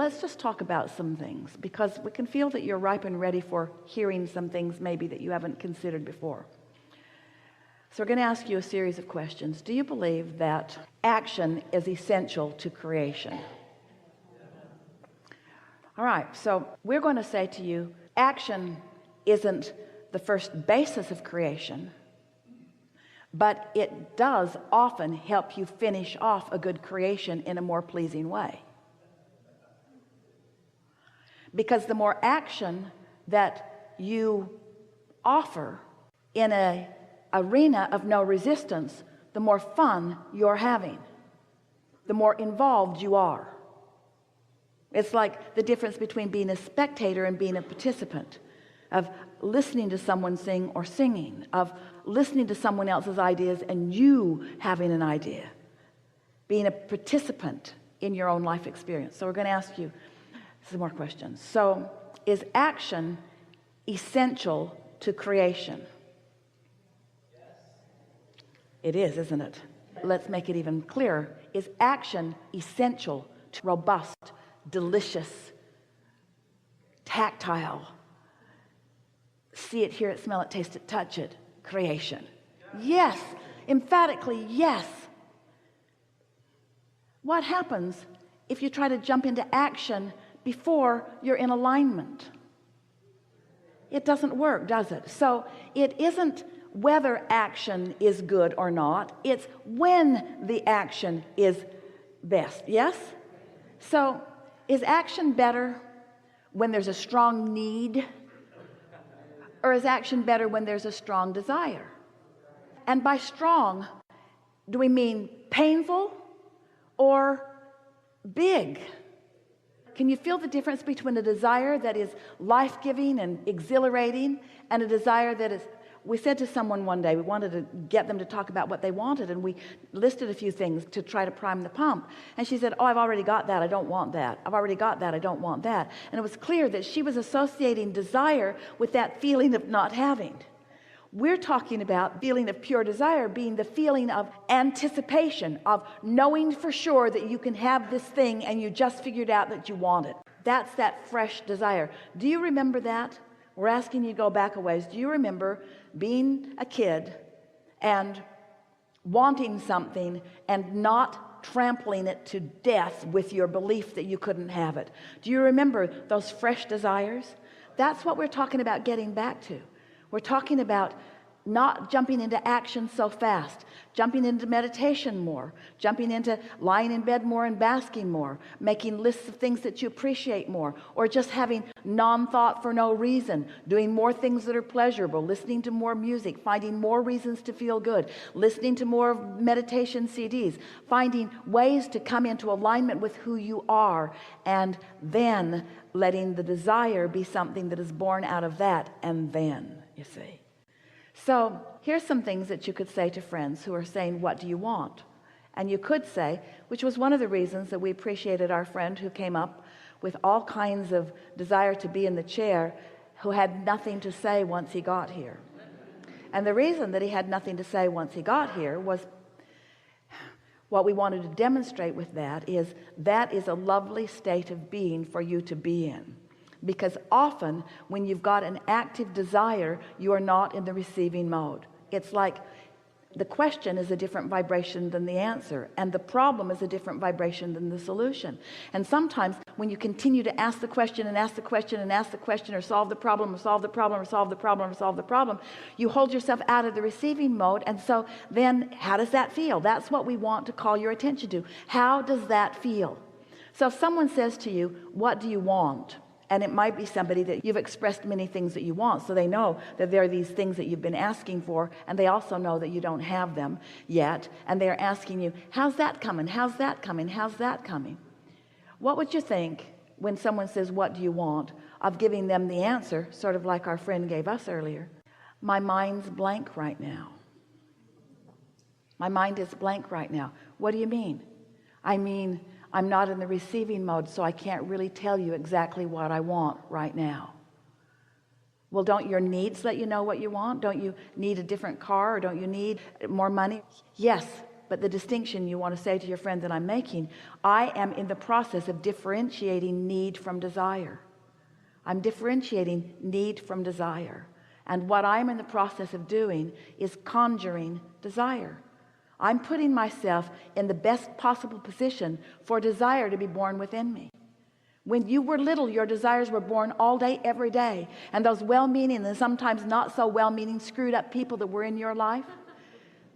let's just talk about some things, because we can feel that you're ripe and ready for hearing some things maybe that you haven't considered before. So we're going to ask you a series of questions. Do you believe that action is essential to creation? All right, so we're going to say to you, action isn't the first basis of creation, but it does often help you finish off a good creation in a more pleasing way. Because the more action that you offer in an arena of no resistance, the more fun you're having, the more involved you are. It's like the difference between being a spectator and being a participant, of listening to someone sing or singing, of listening to someone else's ideas and you having an idea, being a participant in your own life experience. So we're going to ask you some more questions. So, is action essential to creation? It is, isn't it? Let's make it even clearer. Is action essential to robust, delicious, tactile, see it, hear it, smell it, taste it, touch it creation? Yes, emphatically yes. What happens if you try to jump into action before you're in alignment? It doesn't work, does it? So it isn't whether action is good or not, it's when the action is best. Yes? So is action better when there's a strong need, or is action better when there's a strong desire? And by strong, do we mean painful or big? Can you feel the difference between a desire that is life-giving and exhilarating and a desire that is, we said to someone one day, we wanted to get them to talk about what they wanted, and we listed a few things to try to prime the pump, and she said, oh, I've already got that, I don't want that. I've already got that, I don't want that. And it was clear that she was associating desire with that feeling of not having. We're talking about feeling of pure desire being the feeling of anticipation, of knowing for sure that you can have this thing and you just figured out that you want it. That's that fresh desire. Do you remember that? We're asking you to go back a ways. Do you remember being a kid and wanting something and not trampling it to death with your belief that you couldn't have it? Do you remember those fresh desires? That's what we're talking about getting back to. We're talking about not jumping into action so fast, jumping into meditation more, jumping into lying in bed more and basking more, making lists of things that you appreciate more, or just having non-thought for no reason, doing more things that are pleasurable, listening to more music, finding more reasons to feel good, listening to more meditation CDs, finding ways to come into alignment with who you are, and then letting the desire be something that is born out of that, and then, you see. So here's some things that you could say to friends who are saying, what do you want? And you could say, which was one of the reasons that we appreciated our friend who came up with all kinds of desire to be in the chair, who had nothing to say once he got here. And the reason that he had nothing to say once he got here was, what we wanted to demonstrate with that is a lovely state of being for you to be in. Because often when you've got an active desire, you are not in the receiving mode. It's like the question is a different vibration than the answer, and the problem is a different vibration than the solution. And sometimes when you continue to ask the question and ask the question and ask the question, or solve the problem or solve the problem or solve the problem or solve the problem, you hold yourself out of the receiving mode. And so then how does that feel? That's what we want to call your attention to. How does that feel? So if someone says to you, what do you want? And it might be somebody that you've expressed many things that you want, so they know that there are these things that you've been asking for, and they also know that you don't have them yet, and they're asking you, how's that coming? How's that coming? How's that coming? What would you think when someone says, what do you want, of giving them the answer, sort of like our friend gave us earlier? My mind's blank right now. My mind is blank right now. What do you mean? I mean, I'm not in the receiving mode, so I can't really tell you exactly what I want right now. Well, don't your needs let you know what you want? Don't you need a different car, or don't you need more money? Yes, But the distinction you want to say to your friend that I'm making, I am in the process of differentiating need from desire. I'm differentiating need from desire. And what I'm in the process of doing is conjuring desire. I'm putting myself in the best possible position for desire to be born within me. When you were little, your desires were born all day, every day. And those well-meaning and sometimes not so well-meaning screwed up people that were in your life,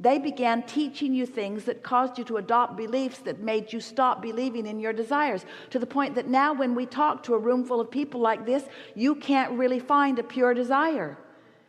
they began teaching you things that caused you to adopt beliefs that made you stop believing in your desires, to the point that now when we talk to a room full of people like this, you can't really find a pure desire.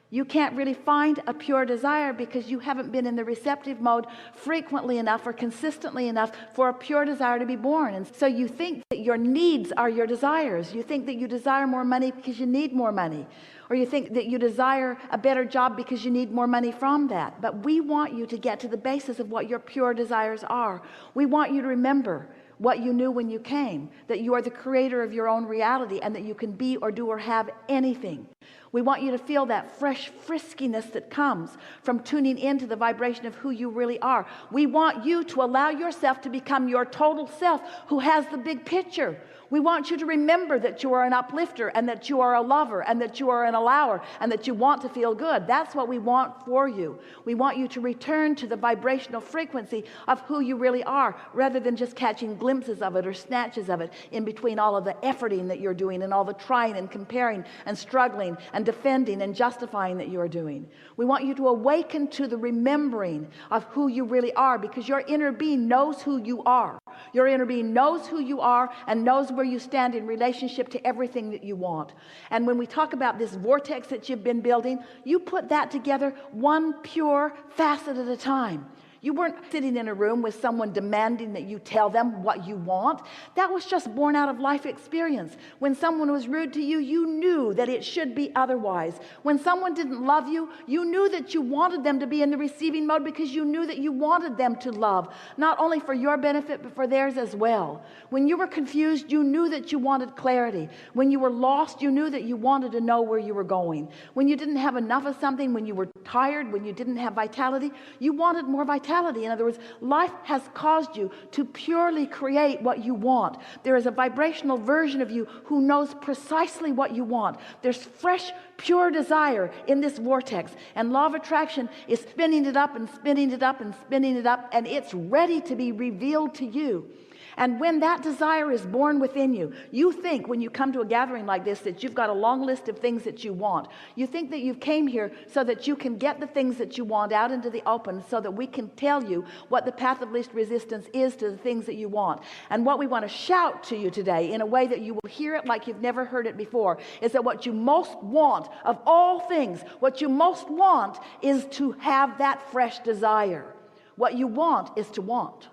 You can't really find a pure desire because you haven't been in the receptive mode frequently enough or consistently enough for a pure desire to be born. And so you think that your needs are your desires. You think that you desire more money because you need more money. Or you think that you desire a better job because you need more money from that. But we want you to get to the basis of what your pure desires are. We want you to remember what you knew when you came, that you are the creator of your own reality and that you can be or do or have anything. We want you to feel that fresh friskiness that comes from tuning into the vibration of who you really are. We want you to allow yourself to become your total self who has the big picture. We want you to remember that you are an uplifter and that you are a lover and that you are an allower and that you want to feel good. That's what we want for you. We want you to return to the vibrational frequency of who you really are, rather than just catching glimpses of it or snatches of it in between all of the efforting that you're doing and all the trying and comparing and struggling and defending and justifying that you are doing. We want you to awaken to the remembering of who you really are, because your inner being knows who you are. Your inner being knows who you are and knows where you stand in relationship to everything that you want. And when we talk about this vortex that you've been building, you put that together one pure facet at a time. You weren't sitting in a room with someone demanding that you tell them what you want. That was just born out of life experience. When someone was rude to you, you knew that it should be otherwise. When someone didn't love you, you knew that you wanted them to be in the receiving mode, because you knew that you wanted them to love, not only for your benefit, but for theirs as well. When you were confused, you knew that you wanted clarity. When you were lost, you knew that you wanted to know where you were going. When you didn't have enough of something, when you were tired, when you didn't have vitality, you wanted more vitality. In other words, life has caused you to purely create what you want. There is a vibrational version of you who knows precisely what you want. There's fresh, pure desire in this vortex, and law of attraction is spinning it up and spinning it up and spinning it up, and it's ready to be revealed to you. And when that desire is born within you, you think when you come to a gathering like this that you've got a long list of things that you want. You think that you came here so that you can get the things that you want out into the open, so that we can tell you what the path of least resistance is to the things that you want. And what we want to shout to you today, in a way that you will hear it like you've never heard it before, is that what you most want of all things, what you most want is to have that fresh desire. What you want is to want.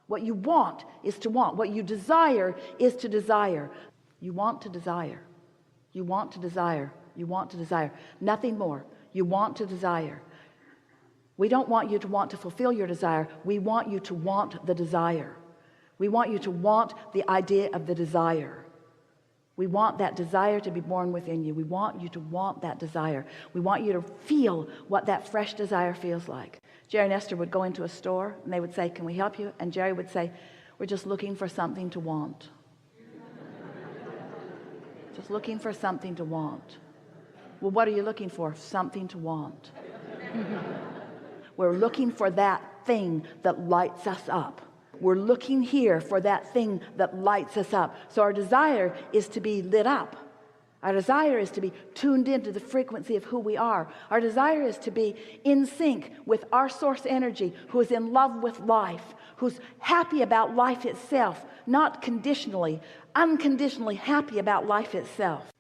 What you want is to want. What you desire is to desire. You want to desire. You want to desire. You want to desire. Nothing more. You want to desire. We don't want you to want to fulfill your desire. We want you to want the desire. We want you to want the idea of the desire. We want that desire to be born within you. We want you to want that desire. We want you to feel what that fresh desire feels like. Jerry and Esther would go into a store and they would say, "Can we help you?" And Jerry would say, "We're just looking for something to want." Just looking for something to want. Well, what are you looking for? Something to want. We're looking for that thing that lights us up. We're looking here for that thing that lights us up. So our desire is to be lit up. Our desire is to be tuned into the frequency of who we are. Our desire is to be in sync with our source energy, who is in love with life, who's happy about life itself, not conditionally, unconditionally happy about life itself.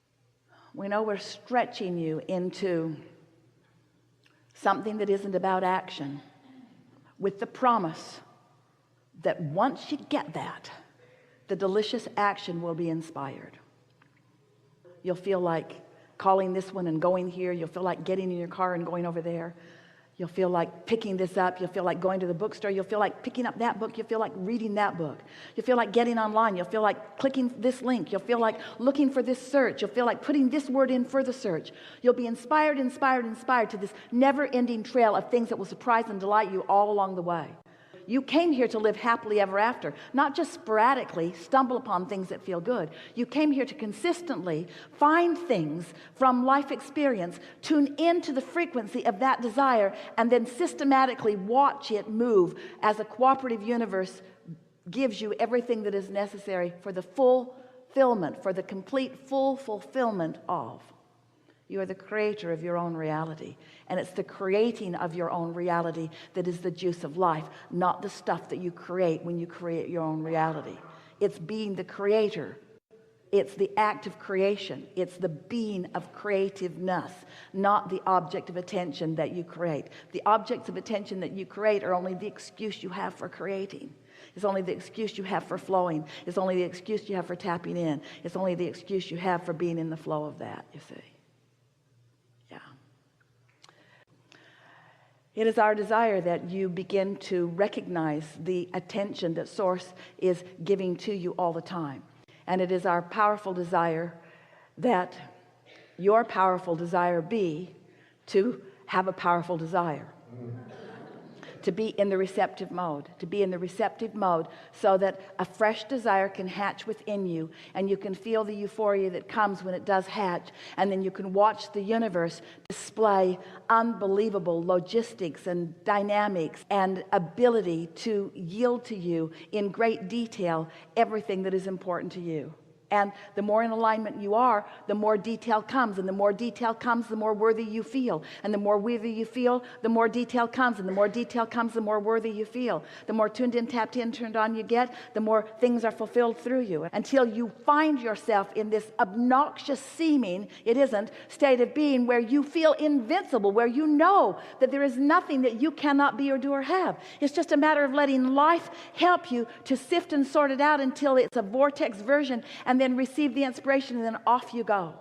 We know we're stretching you into something that isn't about action, with the promise that once you get that, the delicious action will be inspired. You'll feel like calling this one and going here. You'll feel like getting in your car and going over there. You'll feel like picking this up. You'll feel like going to the bookstore. You'll feel like picking up that book. You'll feel like reading that book. You'll feel like getting online. You'll feel like clicking this link. You'll feel like looking for this search. You'll feel like putting this word in for the search. You'll be inspired to this never-ending trail of things that will surprise and delight you all along the way. You came here to live happily ever after, not just sporadically stumble upon things that feel good. You came here to consistently find things from life experience, tune into the frequency of that desire, and then systematically watch it move as a cooperative universe gives you everything that is necessary for the fulfillment, for the complete full fulfillment of. You are the creator of your own reality, and it's the creating of your own reality that is the juice of life, not the stuff that you create when you create your own reality. It's being the creator. It's the act of creation. It's the being of creativeness, not the object of attention that you create. The objects of attention that you create are only the excuse you have for creating. It's only the excuse you have for flowing. It's only the excuse you have for tapping in. It's only the excuse you have for being in the flow of that, you see. It is our desire that you begin to recognize the attention that Source is giving to you all the time. And it is our powerful desire that your powerful desire be to have a powerful desire. To be in the receptive mode, so that a fresh desire can hatch within you, and you can feel the euphoria that comes when it does hatch, and then you can watch the universe display unbelievable logistics and dynamics and ability to yield to you in great detail everything that is important to you. And the more in alignment you are, the more detail comes, and the more detail comes, the more worthy you feel, and the more worthy you feel, the more detail comes, and the more detail comes, the more worthy you feel. The more tuned in, tapped in, turned on you get, the more things are fulfilled through you, until you find yourself in this obnoxious seeming, it isn't, state of being where you feel invincible, where you know that there is nothing that you cannot be or do or have. It's just a matter of letting life help you to sift and sort it out until it's a vortex version, and then receive the inspiration, and then off you go.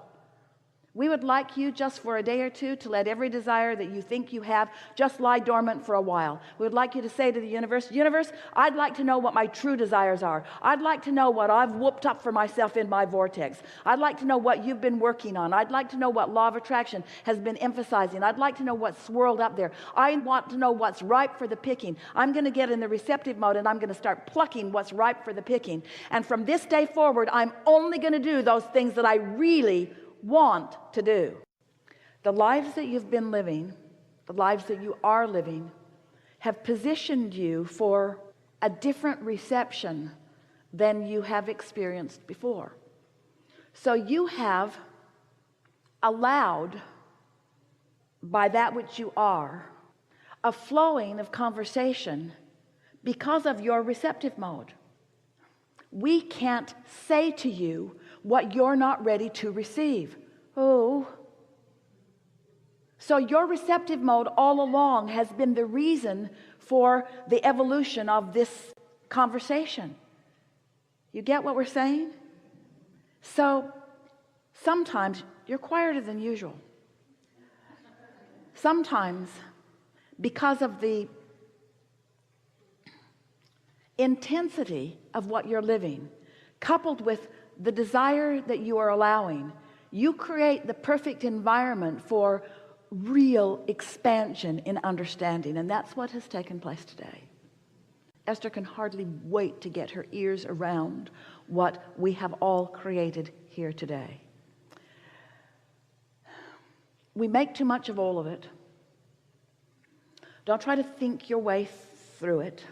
We would like you just for a day or two to let every desire that you think you have just lie dormant for a while. We would like you to say to the universe, I'd like to know what my true desires are. I'd like to know what I've whooped up for myself in my vortex. I'd like to know what you've been working on. I'd like to know what law of attraction has been emphasizing. I'd like to know what's swirled up there. I want to know what's ripe for the picking. I'm going to get in the receptive mode, and I'm going to start plucking what's ripe for the picking. And from this day forward, I'm only going to do those things that I really want to do. The lives that you've been living, the lives that you are living, have positioned you for a different reception than you have experienced before. So you have allowed, by that which you are, a flowing of conversation because of your receptive mode. We can't say to you what you're not ready to receive. Oh. So your receptive mode all along has been the reason for the evolution of this conversation. You get what we're saying? So sometimes you're quieter than usual. Sometimes, because of the intensity of what you're living, coupled with the desire that you are allowing, you create the perfect environment for real expansion in understanding. And that's what has taken place today. Esther can hardly wait to get her ears around what we have all created here today. We make too much of all of it. Don't try to think your way through it.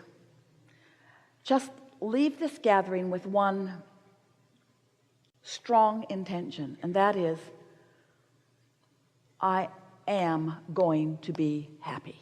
Just leave this gathering with one strong intention, and that is, I am going to be happy.